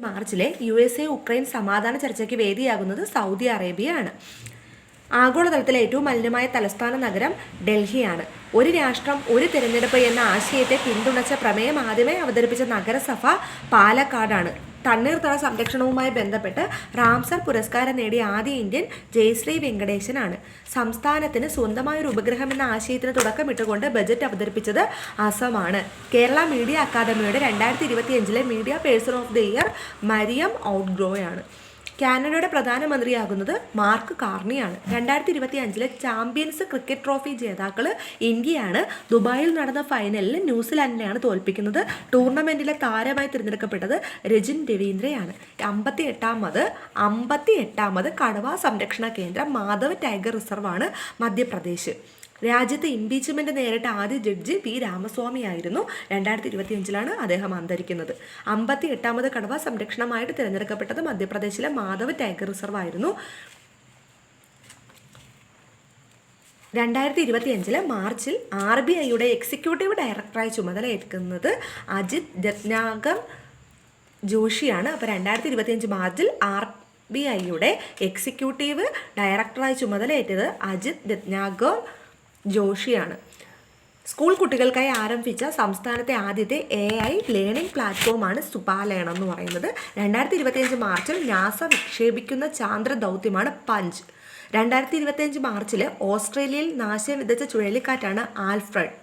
മാർച്ചിലെ USA Ukraine സമാധാന ചർച്ചയ്ക്ക് വേദിയാകുന്നത് Saudi അറേബ്യയാണ്. ആഗോളതലത്തിലെ ഏറ്റവും മലിനമായ തലസ്ഥാന നഗരം ഡൽഹിയാണ്. ഒരു രാഷ്ട്രം ഒരു തിരഞ്ഞെടുപ്പ് എന്ന ആശയത്തെ പിന്തുണച്ച പ്രമേയം ആദ്യമായി അവതരിപ്പിച്ച നഗരസഭ പാലക്കാടാണ്. തണ്ണീർത്തട സംരക്ഷണവുമായി ബന്ധപ്പെട്ട് റാംസർ പുരസ്കാരം നേടിയ ആദ്യ ഇന്ത്യൻ ജയശ്രീ വെങ്കടേശനാണ്. സംസ്ഥാനത്തിന് സ്വന്തമായൊരു ഉപഗ്രഹം എന്ന ആശയത്തിന് തുടക്കമിട്ടുകൊണ്ട് ബജറ്റ് അവതരിപ്പിച്ചത് അസമാണ്. കേരള മീഡിയ അക്കാദമിയുടെ 2025 media person of the year Mariam ഔട്ട്ഗ്രോയാണ്. കാനഡയുടെ പ്രധാനമന്ത്രിയാകുന്നത് മാർക്ക് കാർണിയാണ്. 2025 ചാമ്പ്യൻസ് ക്രിക്കറ്റ് ട്രോഫി ജേതാക്കൾ ഇന്ത്യയാണ്. ദുബായിൽ നടന്ന ഫൈനലിൽ ന്യൂസിലാൻഡിനെയാണ് തോൽപ്പിക്കുന്നത്. ടൂർണമെന്റിലെ താരമായി തിരഞ്ഞെടുക്കപ്പെട്ടത് രജിൻ രവീന്ദ്രയാണ്. 58ാമത് കടുവ സംരക്ഷണ കേന്ദ്രം മാധവ് ടൈഗർ റിസർവാണ് മധ്യപ്രദേശ്. രാജ്യത്ത് ഇംപീച്ച്മെന്റ് നേരിട്ട ആദ്യ ജഡ്ജി പി രാമസ്വാമി ആയിരുന്നു. 2025 അദ്ദേഹം അന്തരിക്കുന്നത്. 58ാമത് കടുവ സംരക്ഷണമായിട്ട് തിരഞ്ഞെടുക്കപ്പെട്ടത് മധ്യപ്രദേശിലെ മാധവ് ടൈഗർ റിസർവ് ആയിരുന്നു. 2025 മാർച്ചിൽ RBIയുടെ എക്സിക്യൂട്ടീവ് ഡയറക്ടറായി ചുമതലയേൽക്കുന്നത് അജിത് രത്നാകർ ജോഷിയാണ്. അപ്പോൾ 2025 മാർച്ചിൽ RBIയുടെ എക്സിക്യൂട്ടീവ് ഡയറക്ടറായി ചുമതലയേറ്റത് അജിത് രത്നാകർ ജോഷിയാണ്. സ്കൂൾ കുട്ടികൾക്കായി ആരംഭിച്ച സംസ്ഥാനത്തെ ആദ്യത്തെ AI ലേണിംഗ് പ്ലാറ്റ്ഫോമാണ് സുപാലേൺ എന്ന് പറയുന്നത്. 2025 മാർച്ചിൽ നാസ വിക്ഷേപിക്കുന്ന ചാന്ദ്ര ദൗത്യമാണ് പഞ്ച്. 2025 മാർച്ചിൽ ഓസ്ട്രേലിയയിൽ നാശം വിതച്ച ചുഴലിക്കാറ്റാണ് ആൽഫ്രഡ്.